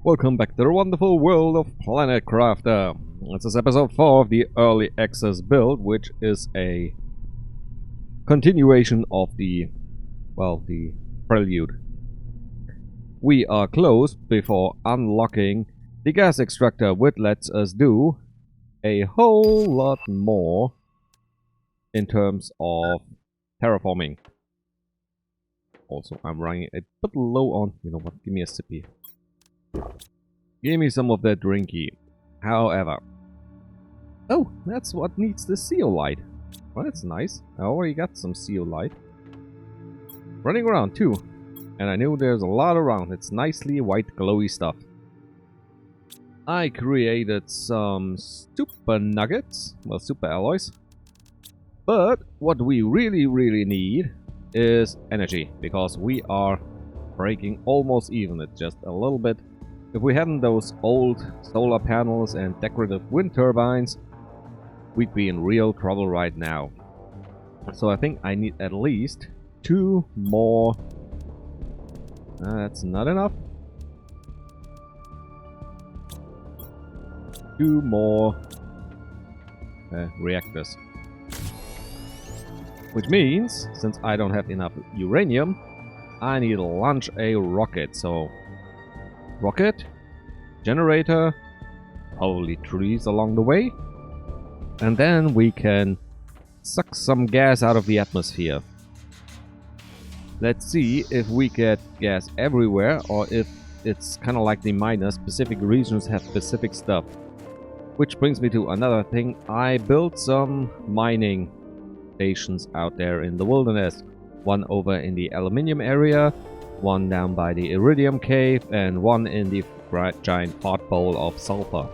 Welcome back to the wonderful world of Planet Crafter. This is episode 4 of the early access build, which is a continuation of the prelude. We are close before unlocking the gas extractor, which lets us do a whole lot more in terms of terraforming. Also, I'm running a bit low on, you know what, give me a sippy. Give me some of that drinky. However... Oh, that's what needs the zeolite. Well, that's nice. I already got some zeolite. Running around too. And I knew there's a lot around. It's nicely white glowy stuff. I created some super nuggets. Well, super alloys. But what we really need is energy. Because we are breaking almost even. It's just a little bit. If we hadn't those old solar panels and decorative wind turbines, we'd be in real trouble right now. So I think I need at least 2 more. That's not enough. 2 more reactors. Which means, since I don't have enough uranium, I need to launch a rocket. So rocket, generator, probably trees along the way, and then we can suck some gas out of the atmosphere. Let's see if we get gas everywhere or if it's kind of like the miner. Specific regions have specific stuff. Which brings me to another thing. I built some mining stations out there in the wilderness. One over in the aluminium area, one down by the iridium cave, and one in the giant pot bowl of sulfur.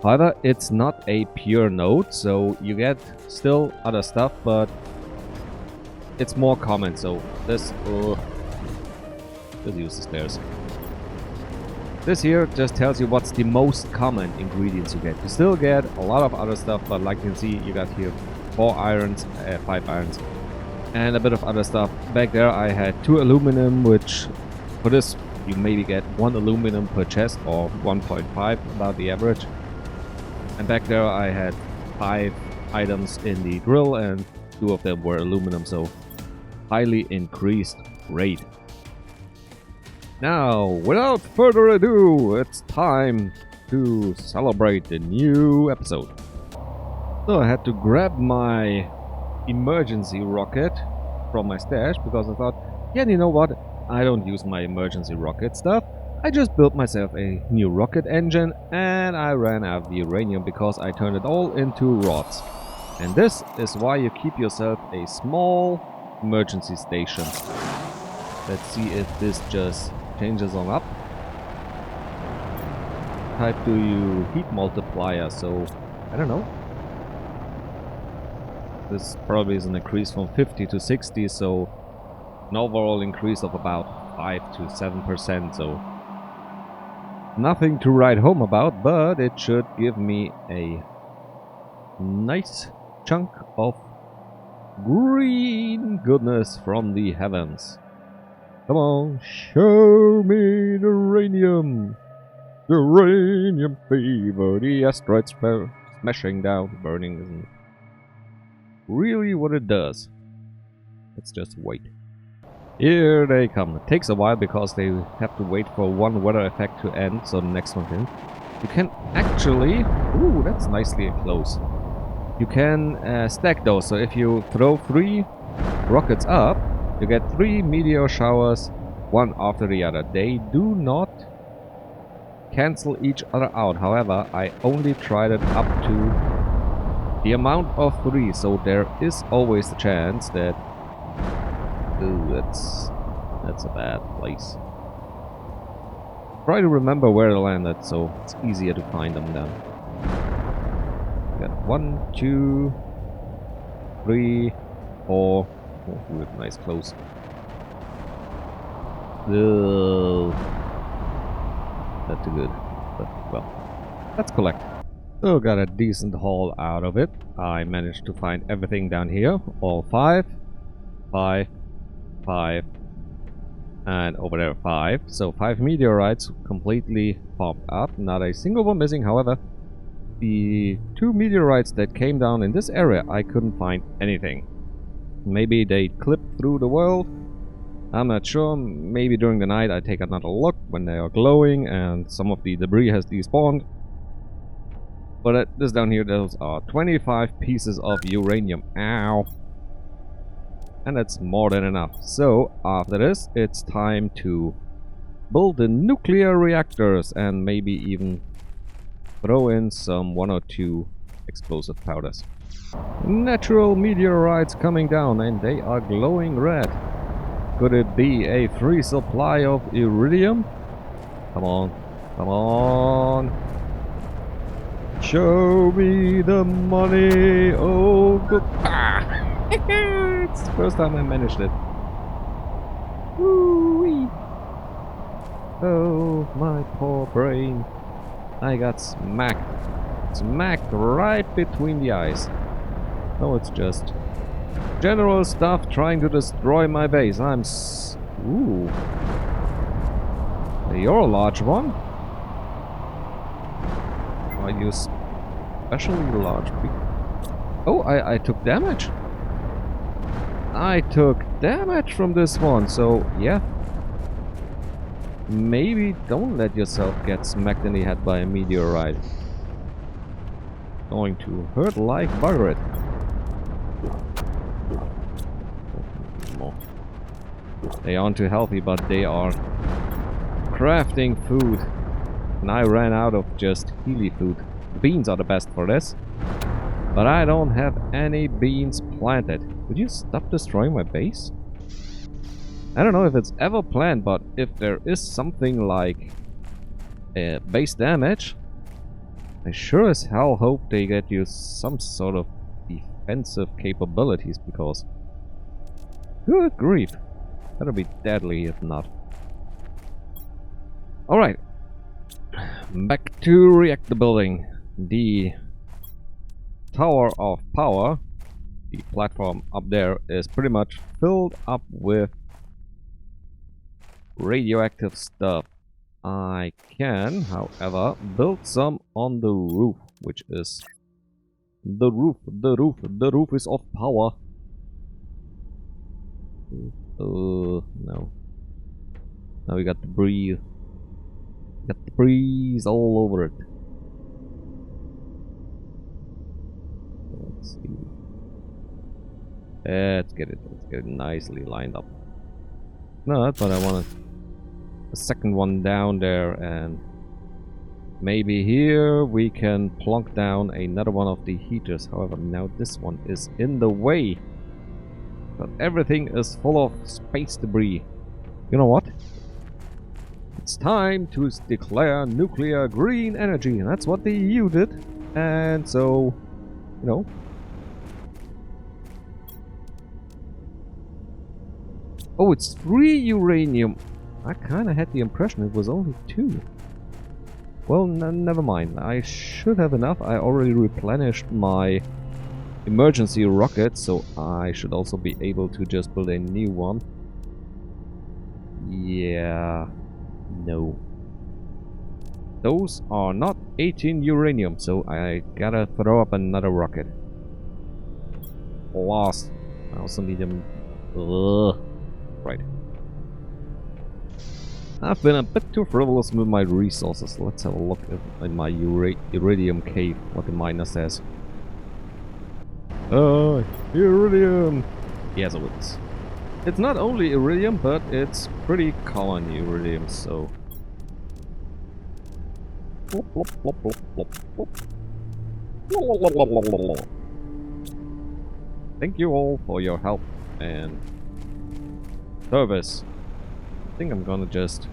However, it's not a pure node, so you get still other stuff, but it's more common. So this let's use the stairs. This here just tells you what's the most common ingredients you get. You still get a lot of other stuff, but like you can see, you got here 4 irons, 5 irons. And a bit of other stuff. Back there I had 2 aluminum, which for this you maybe get 1 aluminum per chest or 1.5 about the average. And back there I had 5 items in the drill and 2 of them were aluminum, so highly increased rate. Now, without further ado, it's time to celebrate the new episode. So I had to grab my emergency rocket from my stash because I thought, yeah, you know what, I don't use my emergency rocket stuff. I just built myself a new rocket engine and I ran out of the uranium because I turned it all into rods. And this is why you keep yourself a small emergency station. Let's see if this just changes on up. Type do you heat multiplier, so I don't know. This probably is an increase from 50 to 60, so an overall increase of about 5 to 7%, so nothing to write home about, but it should give me a nice chunk of green goodness from the heavens. Come on, show me the uranium! The uranium fever, the asteroids smashing down, burning isn't really what it does. Let's just wait. Here they come. It takes a while because they have to wait for one weather effect to end, so the next one can. You can actually... Ooh, that's nicely close. You can stack those, so if you throw 3 rockets up, you get 3 meteor showers, one after the other. They do not cancel each other out. However, I only tried it up to the amount of 3, so there is always the chance that... Ooh, that's a bad place. Try to remember where they landed, so it's easier to find them then. Got 1, 2, 3, 4. Oh, ooh, nice close. Ugh. Not too good, but well, let's collect. So got a decent haul out of it. I managed to find everything down here. All 5, 5, 5, And over there 5. So 5 meteorites completely popped up. Not a single one missing. However, the 2 meteorites that came down in this area, I couldn't find anything. Maybe they clipped through the world. I'm not sure. Maybe during the night I take another look when they are glowing and some of the debris has despawned. But this down here, those are 25 pieces of uranium. Ow. And that's more than enough. So after this, it's time to build the nuclear reactors and maybe even throw in some 1 or 2 explosive powders. Natural meteorites coming down and they are glowing red. Could it be a free supply of iridium? Come on, come on. Show me the money. Oh, good. Ah. It's the first time I managed it. Woo-wee. Oh, my poor brain. I got smacked. Smacked right between the eyes. No, it's just general stuff trying to destroy my base. Ooh. You're a large one. Are you especially large? Oh, I took damage. I took damage from this one, so yeah. Maybe don't let yourself get smacked in the head by a meteorite. Going to hurt like bugger it. They aren't too healthy, but they are crafting food. And I ran out of just healy food. Beans are the best for this. But I don't have any beans planted. Would you stop destroying my base? I don't know if it's ever planned, but if there is something like base damage, I sure as hell hope they get you some sort of defensive capabilities, because good grief, that'll be deadly if not. Alright, back to reactor building. The Tower of Power, the platform up there, is pretty much filled up with radioactive stuff. I can, however, build some on the roof, which is the roof is of power. No. Now we got the breeze. Got the breeze all over it. Let's see. Let's get it nicely lined up. No, that's what I wanted. A second one down there, and maybe here we can plunk down another one of the heaters. However, now this one is in the way. But everything is full of space debris. You know what? It's time to declare nuclear green energy, and that's what the EU did. And so, you know. Oh, it's 3 uranium. I kind of had the impression it was only 2. Well, never mind. I should have enough. I already replenished my emergency rocket, so I should also be able to just build a new one. Yeah. No. Those are not 18 uranium, so I gotta throw up another rocket. Lost. I also need them. Ugh. Right. I've been a bit too frivolous with my resources. Let's have a look at my iridium cave, what the miner says. Iridium! Yes, it's not only iridium, but it's pretty common iridium, so... Thank you all for your help and service. I think I'm gonna just,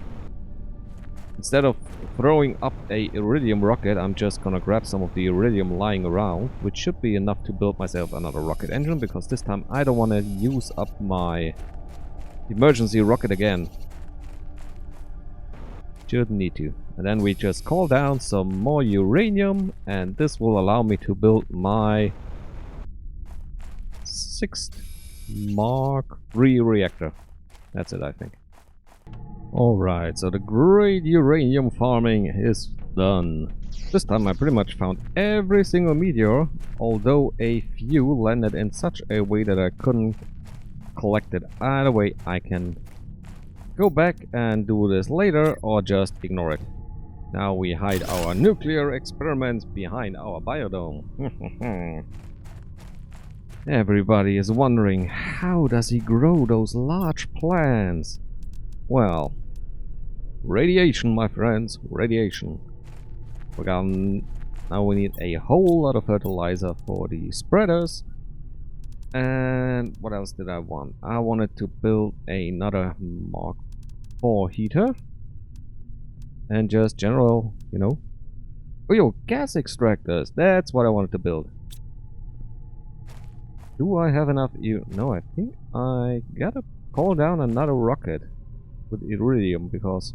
instead of throwing up a iridium rocket, I'm just gonna grab some of the iridium lying around, which should be enough to build myself another rocket engine, because this time I don't want to use up my emergency rocket again. Shouldn't need to. And then we just call down some more uranium, and this will allow me to build my 6th Mark III reactor. That's it, I think. Alright, so the great uranium farming is done. This time I pretty much found every single meteor, although a few landed in such a way that I couldn't collect it. Either way, I can go back and do this later or just ignore it. Now we hide our nuclear experiments behind our biodome. Everybody is wondering, how does he grow those large plants? Well, radiation, my friends, radiation. Now we need a whole lot of fertilizer for the spreaders. And what else did I want? I wanted to build another Mark IV heater. And just general, you know. Oh, yo, gas extractors. That's what I wanted to build. Do I have enough? No, I think I gotta call down another rocket with iridium because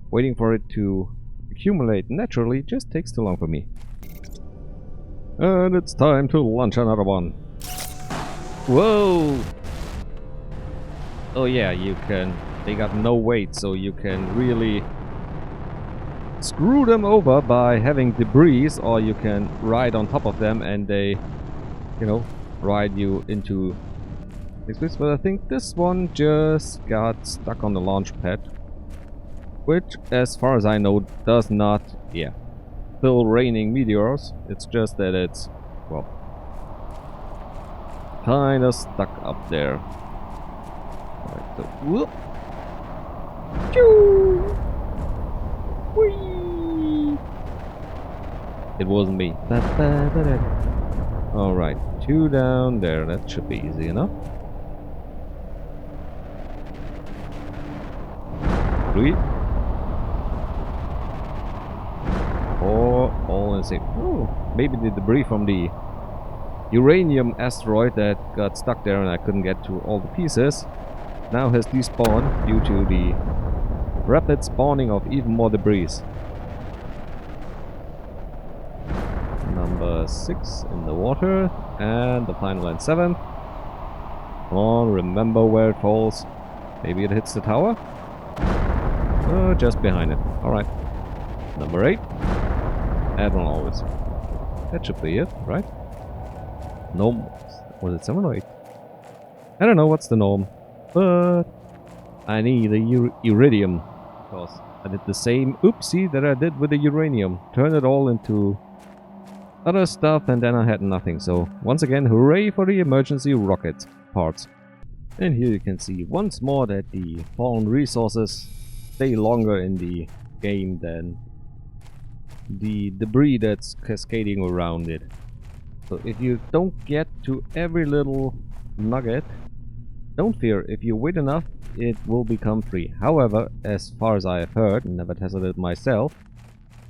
waiting for it to accumulate naturally just takes too long for me. And it's time to launch another one. Whoa! Oh yeah, you can. They got no weight, so you can really screw them over by having debris, or you can ride on top of them and they, you know, ride you into space. But I think this one just got stuck on the launch pad, which, as far as I know, does not, still raining meteors. It's just that it's, well, kinda stuck up there. Alright, so, whoop! Choo! Whee! It wasn't me. Alright, 2 down there. That should be easy enough. 3. 4. All in the same. Oh, maybe the debris from the uranium asteroid that got stuck there and I couldn't get to all the pieces now has despawned due to the rapid spawning of even more debris. Number 6 in the water, and the final and 7th. Come on, remember where it falls. Maybe it hits the tower? Just behind it. Alright. Number 8. Add one always. That should be it, right? Norm. Was it 7 or 8? I don't know what's the norm. But I need the iridium. Because I did the same oopsie that I did with the uranium. Turn it all into other stuff and then I had nothing. So once again, hooray for the emergency rocket parts. And here you can see once more that the fallen resources stay longer in the game than the debris that's cascading around it. So if you don't get to every little nugget, don't fear, if you wait enough, it will become free. However, as far as I have heard, never tested it myself,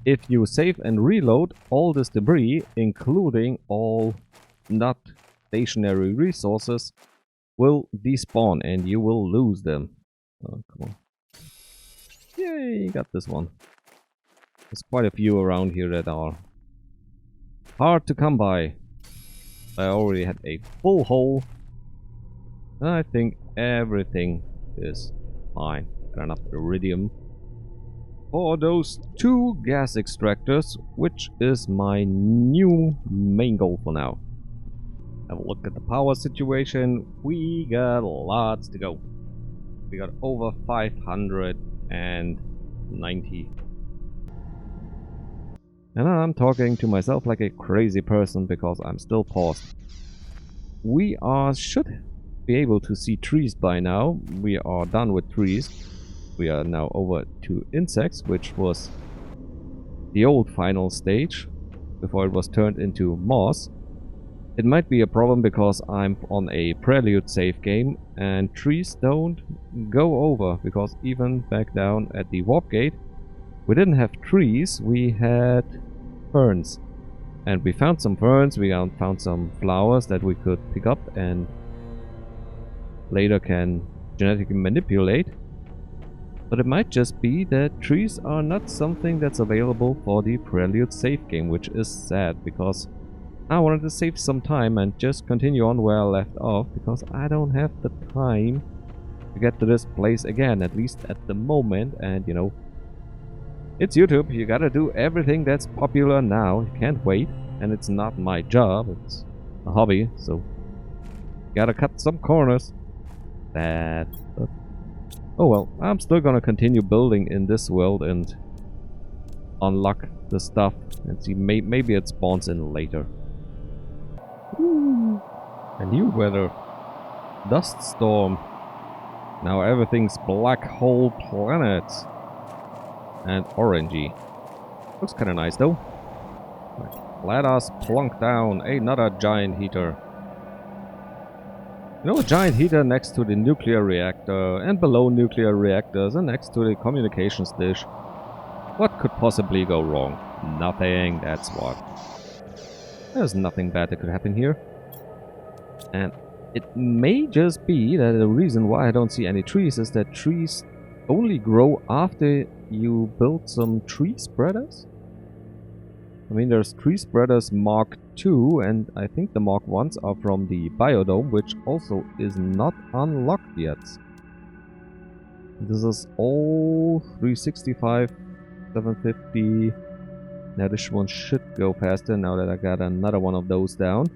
if you save and reload all this debris, including all not stationary resources, will despawn and you will lose them. Oh, come on. Yay, got this one. There's quite a few around here that are hard to come by. I already had a full hole. And I think everything is fine. Got enough iridium for those 2 gas extractors, which is my new main goal for now. Have a look at the power situation. We got lots to go. We got over 590. And I'm talking to myself like a crazy person because I'm still paused. We should be able to see trees by now. We are done with trees. We are now over to insects, which was the old final stage before it was turned into moss. It might be a problem because I'm on a prelude save game and trees don't go over, because even back down at the warp gate we didn't have trees, we had ferns. And we found some ferns, we found some flowers that we could pick up and later can genetically manipulate. But it might just be that trees are not something that's available for the prelude save game, which is sad because I wanted to save some time and just continue on where I left off, because I don't have the time to get to this place again, at least at the moment. And you know, it's YouTube. You gotta do everything that's popular now. You can't wait. And it's not my job. It's a hobby. So gotta cut some corners. But oh well. I'm still gonna continue building in this world and unlock the stuff and see. Maybe it spawns in later. Ooh, a new weather. Dust storm. Now everything's black hole planets. And orangey. Looks kinda nice though. Let us plunk down another giant heater. You know, a giant heater next to the nuclear reactor and below nuclear reactors and next to the communications dish. What could possibly go wrong? Nothing, that's what. There's nothing bad that could happen here. And it may just be that the reason why I don't see any trees is that trees only grow after you build some tree spreaders. I mean, there's tree spreaders Mark II, and I think the Mark 1s are from the biodome, which also is not unlocked yet. This is all 365, 750. Now this one should go faster now that I got another one of those down.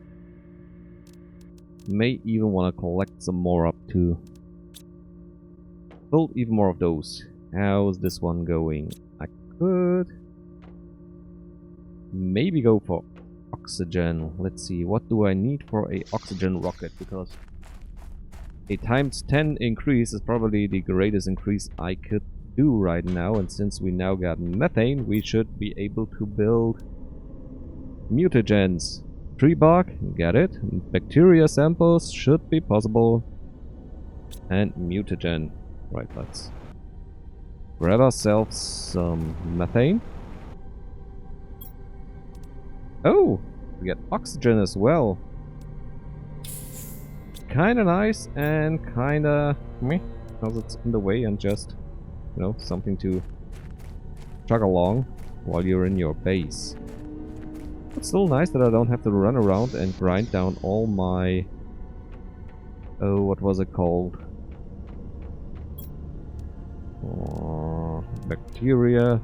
May even want to collect some more up too. Build even more of those. How's this one going? I could maybe go for oxygen. Let's see, what do I need for a oxygen rocket? Because a times 10 increase is probably the greatest increase I could do right now. And since we now got methane, we should be able to build mutagens. Tree bark, get it. Bacteria samples should be possible. And mutagen. Right, let's grab ourselves some methane. Oh, we get oxygen as well. Kinda nice and kinda meh, because it's in the way and just, you know, something to chug along while you're in your base. It's still nice that I don't have to run around and grind down all my... oh, what was it called? Bacteria.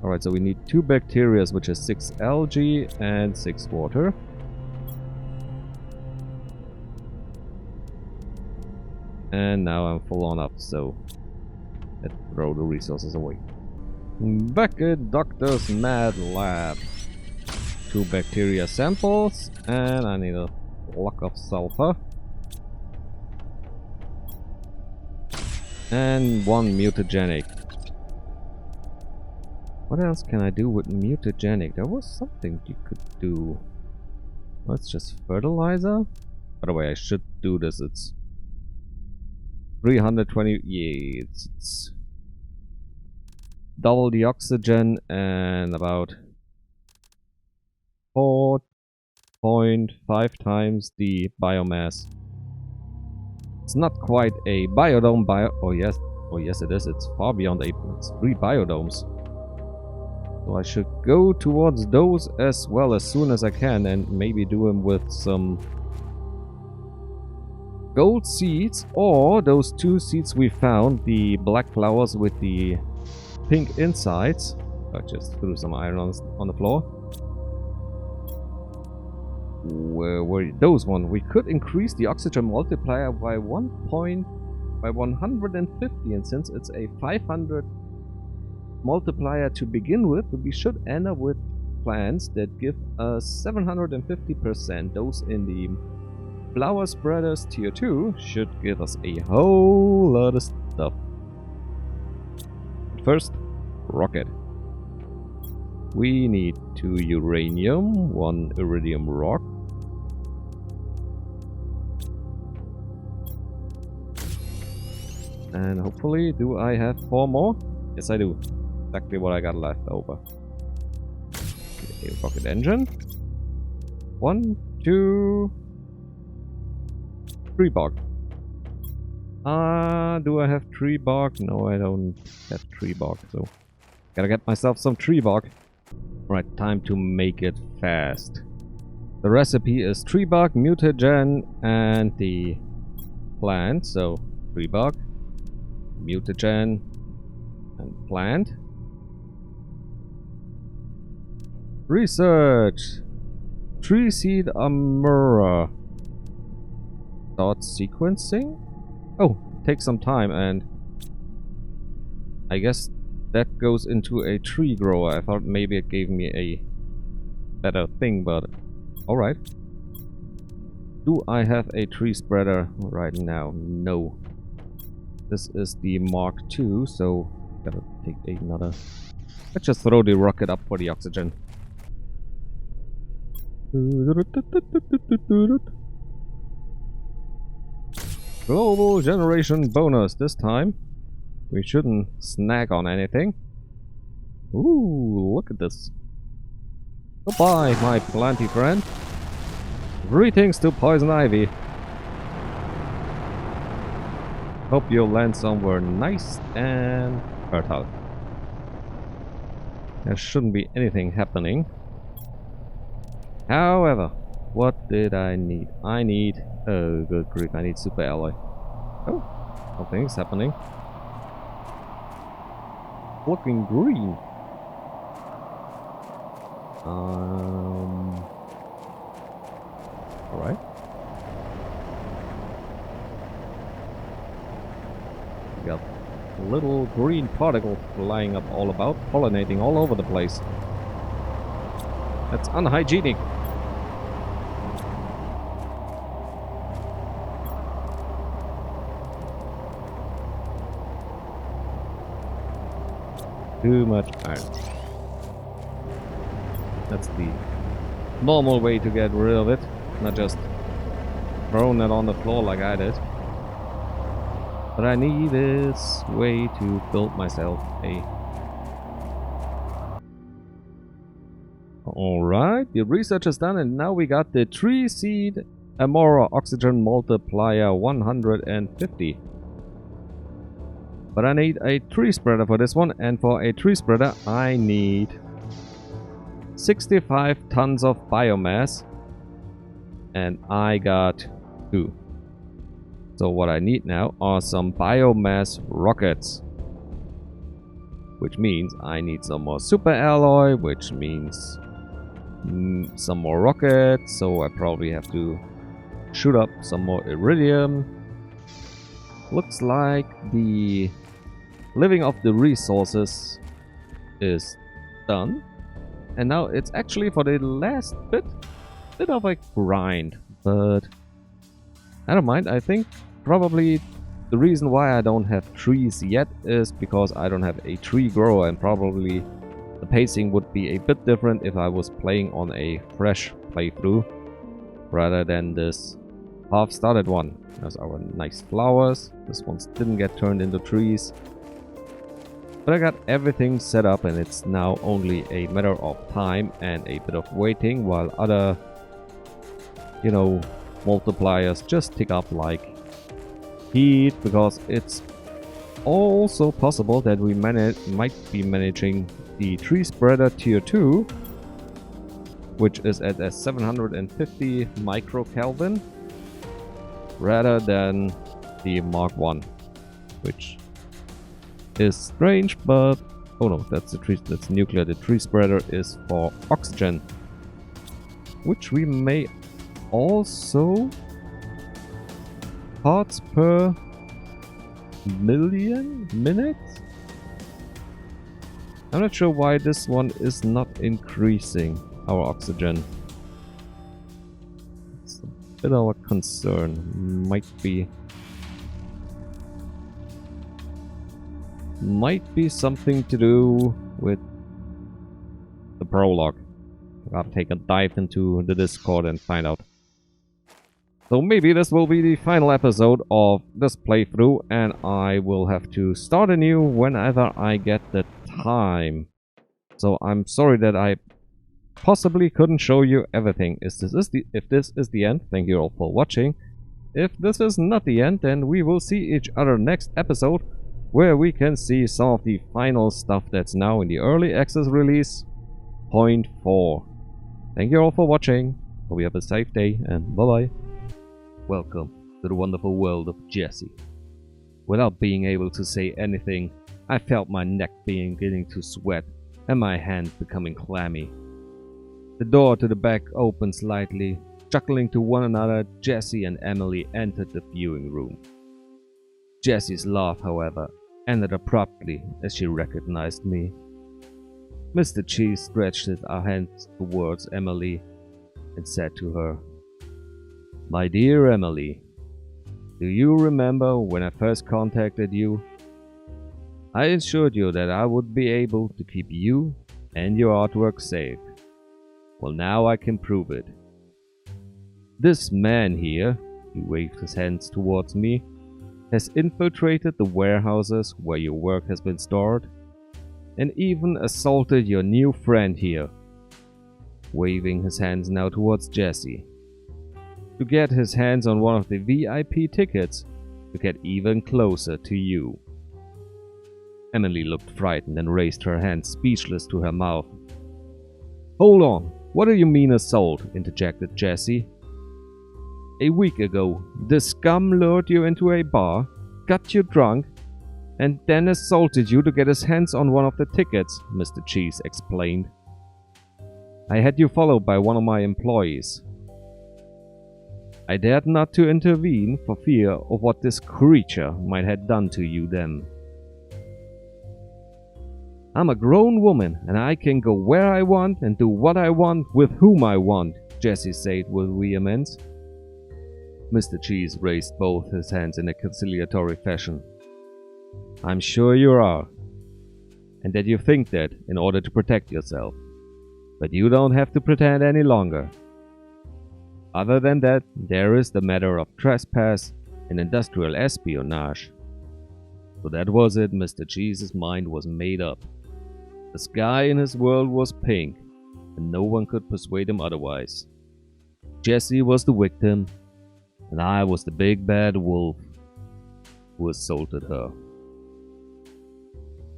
Alright, so we need 2 bacteria, which is 6 algae and 6 water. And now I'm full on up, so let's throw the resources away. Back at Doctor's Mad Lab. 2 bacteria samples, and I need a block of sulfur. And 1 mutagenic. What else can I do with mutagenic? There was something you could do. Oh, it's just fertilizer? By the way, I should do this. It's 320. Yeah, it's double the oxygen and about 4.5 times the biomass. It's not quite a biodome oh yes it is. It's far beyond it's 3 biodomes. So I should go towards those as well as soon as I can, and maybe do them with some gold seeds, or those 2 seeds we found, the black flowers with the pink insides. I just threw some iron on the floor. Where were those one? We could increase the oxygen multiplier by 150, and since it's a 500 multiplier to begin with, we should end up with plants that give us 750%. Those in the flower spreaders tier 2 should give us a whole lot of stuff. First, rocket. We need 2 uranium, 1 iridium rock. And hopefully, do I have 4 more? Yes, I do. Exactly what I got left over. Okay, rocket engine. 1, 2, 3 bark. Do I have tree bark? No, I don't have tree bark, so gotta get myself some tree bark. Right, time to make it fast. The recipe is tree bark, mutagen, and the plant, so Tree bug, mutagen, and plant. Research. Tree seed amura. Start sequencing? Oh, it takes some time, and I guess that goes into a tree grower. I thought maybe it gave me a better thing, but alright. Do I have a tree spreader right now? No. This is the Mark II, so gotta take another. Let's just throw the rocket up for the oxygen. Global generation bonus this time. We shouldn't snag on anything. Ooh, look at this. Goodbye, my planty friend. Greetings to Poison Ivy. Hope you'll land somewhere nice and fertile. There shouldn't be anything happening. However, what did I need? I need... oh, good grief, I need super alloy. Oh, something's happening. Looking green. Alright. We got little green particles flying up all about, pollinating all over the place. That's unhygienic. Too much iron. That's the normal way to get rid of it, not just throwing it on the floor like I did. But I need this way to build myself a... Alright, the research is done, and now we got the tree seed Amora oxygen multiplier 150. But I need a tree spreader for this one, and for a tree spreader I need 65 tons of biomass, and I got 2. So what I need now are some biomass rockets, which means I need some more super alloy, which means some more rockets, so I probably have to shoot up some more iridium. Looks like the living of the resources is done, and now it's actually for the last bit of a grind, but I don't mind. I think probably the reason why I don't have trees yet is because I don't have a tree grower, and probably the pacing would be a bit different if I was playing on a fresh playthrough rather than this half-started one. There's our nice flowers. This one didn't get turned into trees. But I got everything set up, and it's now only a matter of time and a bit of waiting while other, you know, multipliers just tick up like heat, because it's also possible that we might be managing the tree spreader tier 2, which is at a 750 microkelvin, rather than the Mark 1, which is strange, but oh no, that's nuclear. The tree spreader is for oxygen, which we may also parts per million minutes. I'm not sure why this one is not increasing our oxygen. It's a bit of a concern. Might be something to do with the prologue. I'll take a dive into the Discord and find out. So maybe this will be the final episode of this playthrough, and I will have to start anew whenever I get the time. So I'm sorry that I possibly couldn't show you everything. If this is the end, thank you all for watching. If this is not the end, then we will see each other next episode, where we can see some of the final stuff that's now in the early access release 0.4. Thank you all for watching. Hope you have a safe day, and bye bye. Welcome to the wonderful world of Jesse. Without being able to say anything, I felt my neck beginning to sweat and my hands becoming clammy. The door to the back opened slightly. Chuckling to one another, Jessie and Emily entered the viewing room. Jessie's laugh, however, ended abruptly as she recognized me. Mr. Cheese stretched his hands towards Emily and said to her, "My dear Emily, do you remember when I first contacted you? I assured you that I would be able to keep you and your artwork safe. Well, now I can prove it. This man here," he waved his hands towards me, "has infiltrated the warehouses where your work has been stored, and even assaulted your new friend here," waving his hands now towards Jessie, "to get his hands on one of the VIP tickets to get even closer to you." Emily looked frightened and raised her hand speechless to her mouth. "Hold on, what do you mean assault?" interjected Jessie. "A week ago, this scum lured you into a bar, got you drunk, and then assaulted you to get his hands on one of the tickets," Mr. Cheese explained. "I had you followed by one of my employees. I dared not to intervene for fear of what this creature might have done to you then. I'm a grown woman and I can go where I want and do what I want with whom I want," Jessie said with vehemence. Mr. Cheese raised both his hands in a conciliatory fashion. "I'm sure you are, and that you think that in order to protect yourself. But you don't have to pretend any longer. Other than that, there is the matter of trespass and industrial espionage." So that was it. Mr. Cheese's mind was made up. The sky in his world was pink, and no one could persuade him otherwise. Jessie was the victim, and I was the big bad wolf who assaulted her.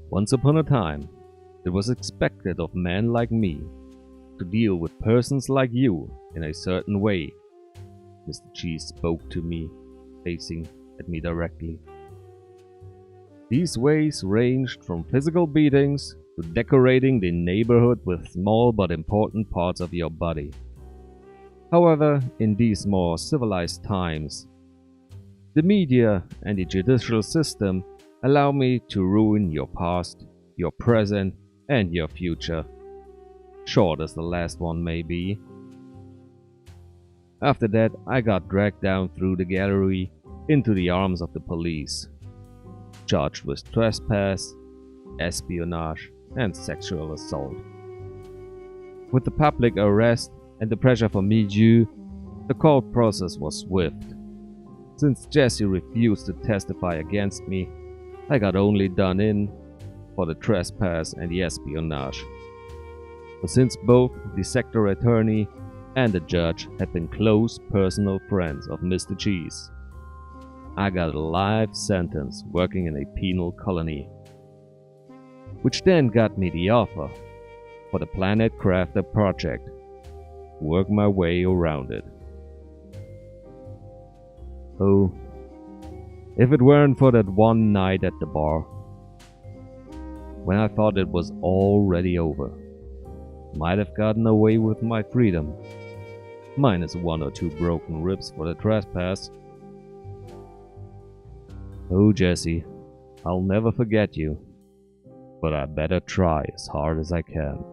Once upon a time, it was expected of men like me to deal with persons like you in a certain way. Mr. Cheese spoke to me, facing at me directly. These ways ranged from physical beatings to decorating the neighborhood with small but important parts of your body. However, in these more civilized times, the media and the judicial system allow me to ruin your past, your present, and your future, short as the last one may be. After that, I got dragged down through the gallery into the arms of the police, charged with trespass, espionage, and sexual assault. With the public arrest and the pressure from me due, the court process was swift. Since Jessie refused to testify against me, I got only done in for the trespass and the espionage. But since both the sector attorney and the judge had been close personal friends of Mr. Cheese, I got a life sentence working in a penal colony, which then got me the offer for the Planet Crafter project. Work my way around it. Oh, if it weren't for that one night at the bar, when I thought it was already over, might have gotten away with my freedom, minus 1 or 2 broken ribs for the trespass. Oh, Jessie, I'll never forget you, but I better try as hard as I can.